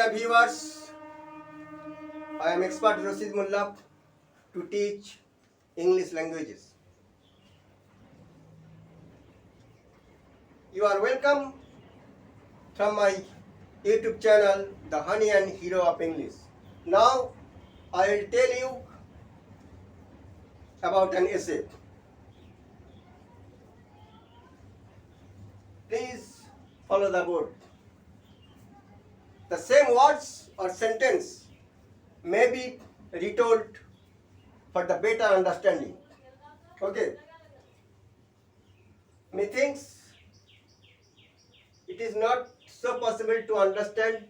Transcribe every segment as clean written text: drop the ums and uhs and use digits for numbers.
dear viewers, I am expert Rashid Mullah to teach English languages. You are welcome from my YouTube channel, The Honey and Hero of English. Now, I will tell you about an essay. Please follow the board. The same words or sentence may be retold for the better understanding. Okay. Methinks it is not so possible to understand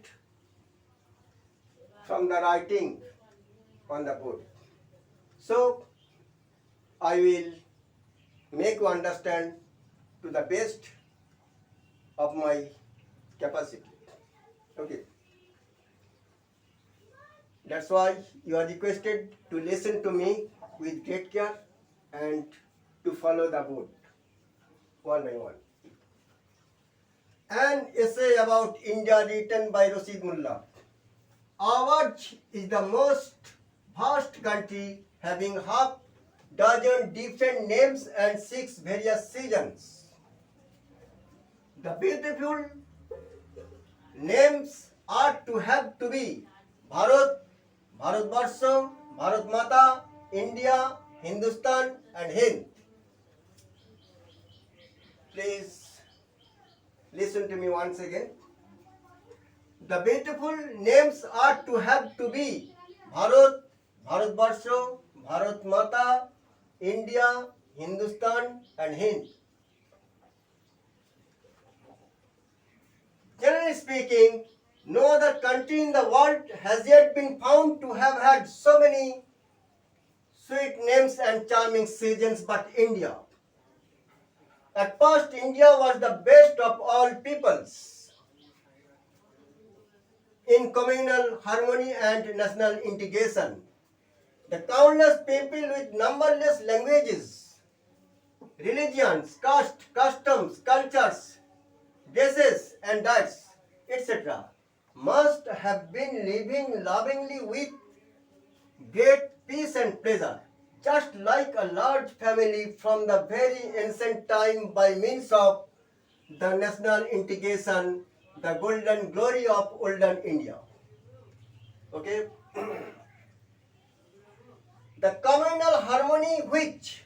from the writing on the board. So, I will make you understand to the best of my capacity. Okay. That's why you are requested to listen to me with great care and to follow the board one by one. An essay about India written by Rashid Mullah. Ours is the most vast country having half dozen different names and 6 various seasons. The beautiful names are to have to be Bharat, Bharatvarsha, Bharat Mata, India, Hindustan and Hind. Please listen to me once again. The beautiful names are to have to be Bharat, Bharatvarsha, Bharat Mata, India, Hindustan and Hind. Generally speaking, no other country in the world has yet been found to have had so many sweet names and charming seasons but India. At first, India was the best of all peoples in communal harmony and national integration. The countless people with numberless languages, religions, caste, customs, cultures, dresses and diets, etc. must have been living lovingly with great peace and pleasure, just like a large family from the very ancient time by means of the national integration, the golden glory of olden India. Okay? The communal harmony which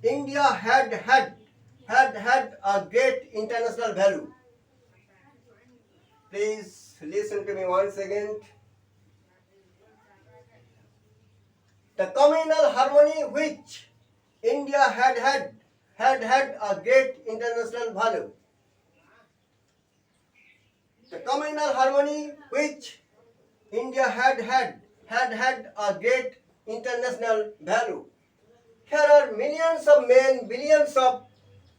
India had a great international value. Please listen to me once again. The communal harmony which India had a great international value. The communal harmony which India had a great international value. Here are millions of men, billions of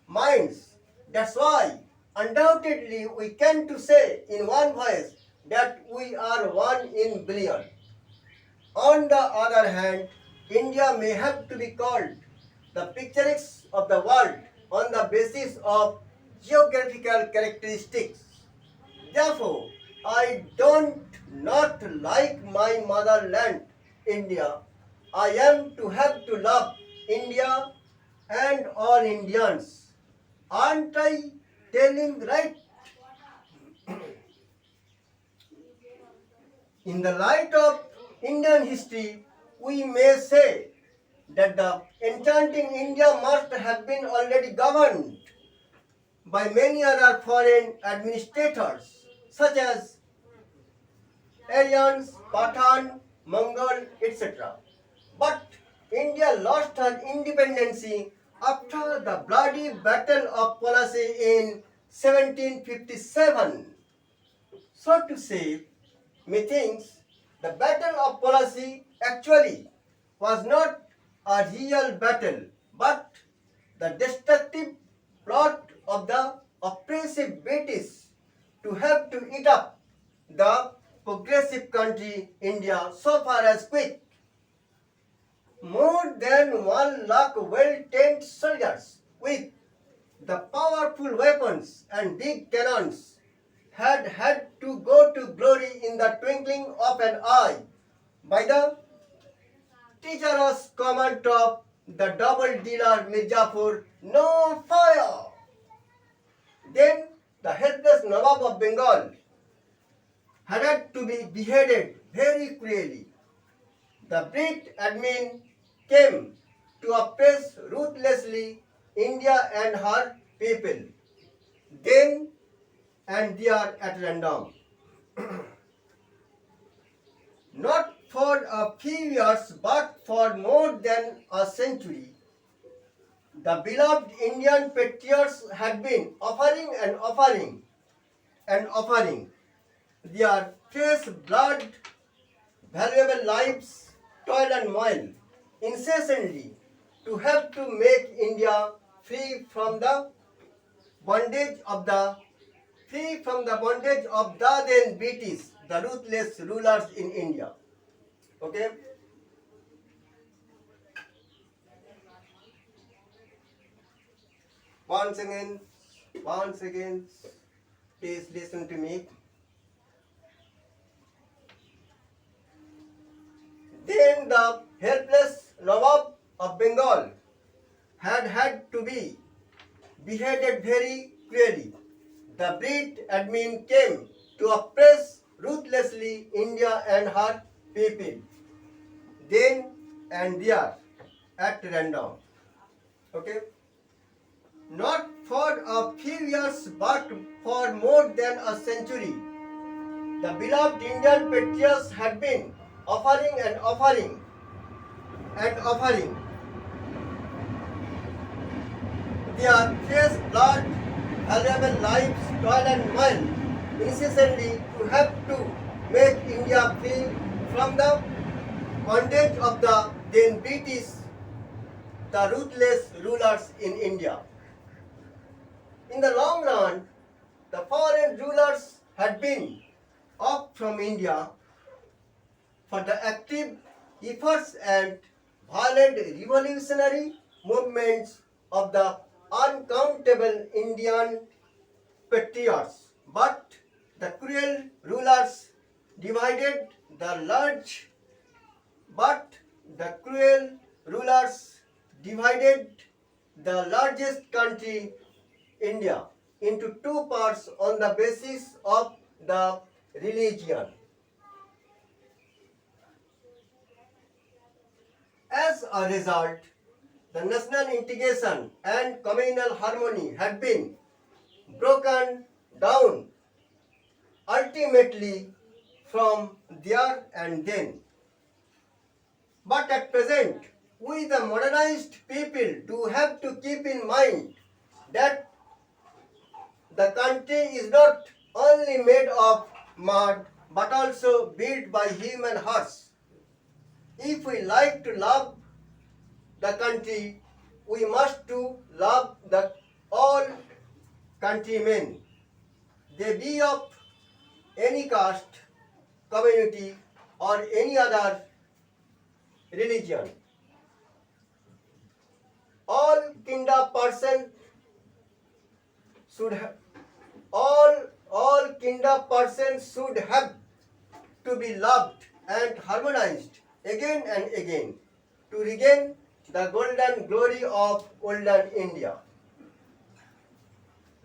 minds. That's why undoubtedly we can to say in one voice that we are one in billion. On the other hand, India may have to be called the picturesque of the world on the basis of geographical characteristics. Therefore, I don't not like my motherland, India. I am to have to love India and all Indians. Aren't I telling right? In the light of Indian history, we may say that the enchanting India must have been already governed by many other foreign administrators, such as Aryans, Pathan, Mongol, etc. But India lost her independence after the bloody Battle of Plassey in 1757. So to say, methinks the Battle of Plassey actually was not a real battle, but the destructive plot of the oppressive British to have to eat up the progressive country India so far as quick. More than 1 lakh well-trained soldiers with the powerful weapons and big cannons had to go to glory in the twinkling of an eye by the treacherous command of the double dealer Mirzapur, no fire. Then the helpless Nawab of Bengal had to be beheaded very cruelly. The Brit admin came to oppress ruthlessly India and her people, then and there at random. Not for a few years, but for more than a century, the beloved Indian patriots had been offering and offering their fresh blood, valuable lives, toil and moil, incessantly to help to make India free from the bondage of the then British, the ruthless rulers in India. Okay. Once again, please listen to me. Then the helpless Nawab of Bengal had to be beheaded very cruelly. The Brit admin came to oppress ruthlessly India and her people, then and there at random. Okay? Not for a few years, but for more than a century, the beloved Indian patriots had been offering and offering their fresh blood, valuable lives, toil and moil, incessantly to help to make India free from the bondage of the then British, the ruthless rulers in India. In the long run, the foreign rulers had been off from India for the active efforts and violent revolutionary movements of the uncountable Indian patriots. But the cruel rulers divided the large but the cruel rulers divided the largest country, India, into two parts on the basis of the religion. As a result, the national integration and communal harmony had been broken down ultimately from there and then. But at present, we the modernized people do have to keep in mind that the country is not only made of mud but also built by human hearts. If we like to love the country, we must to love the all countrymen. They be of any caste, community, or any other religion. All kinda person should have all kinda persons should have to be loved and harmonized again and again to regain the golden glory of olden India.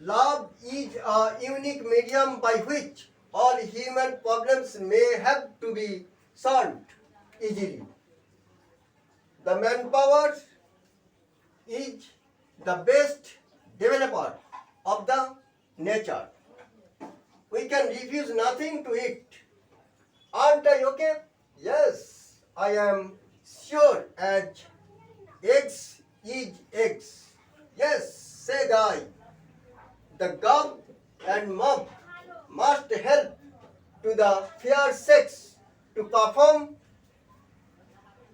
Love is a unique medium by which all human problems may have to be solved easily. The manpower is the best developer of the nature. We can refuse nothing to it. Aren't I okay? Yes, I am sure as eggs is eggs. Yes, said I. The gum and mum must help to the fair sex to perform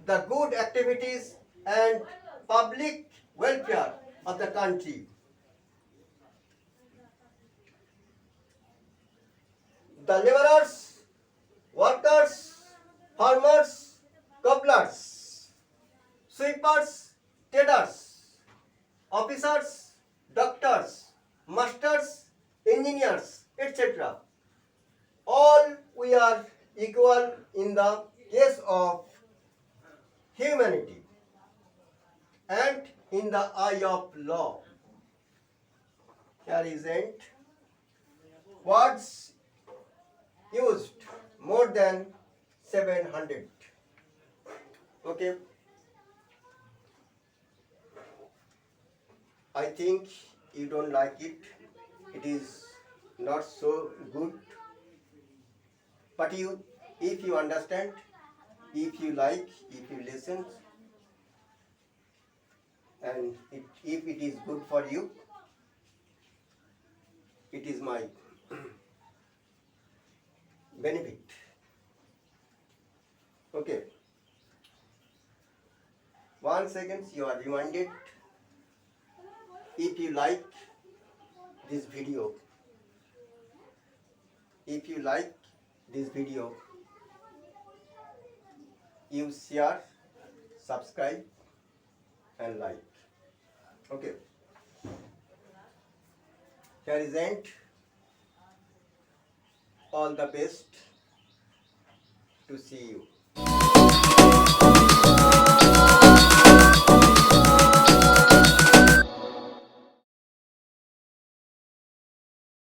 the good activities and public welfare of the country. The laborers, workers, farmers, cobblers, sweepers, traders, officers, doctors, masters, engineers, etc. all we are equal in the case of humanity and in the eye of law. Here isn't words used more than 700. Okay, I think you don't like it. It is not so good. But if you understand, if you like, if you listen, and if it is good for you, it is my benefit. Okay. Once again, you are reminded. If you like this video, if you like this video, you share, subscribe, and like. Okay. Here is end. All the best to see you.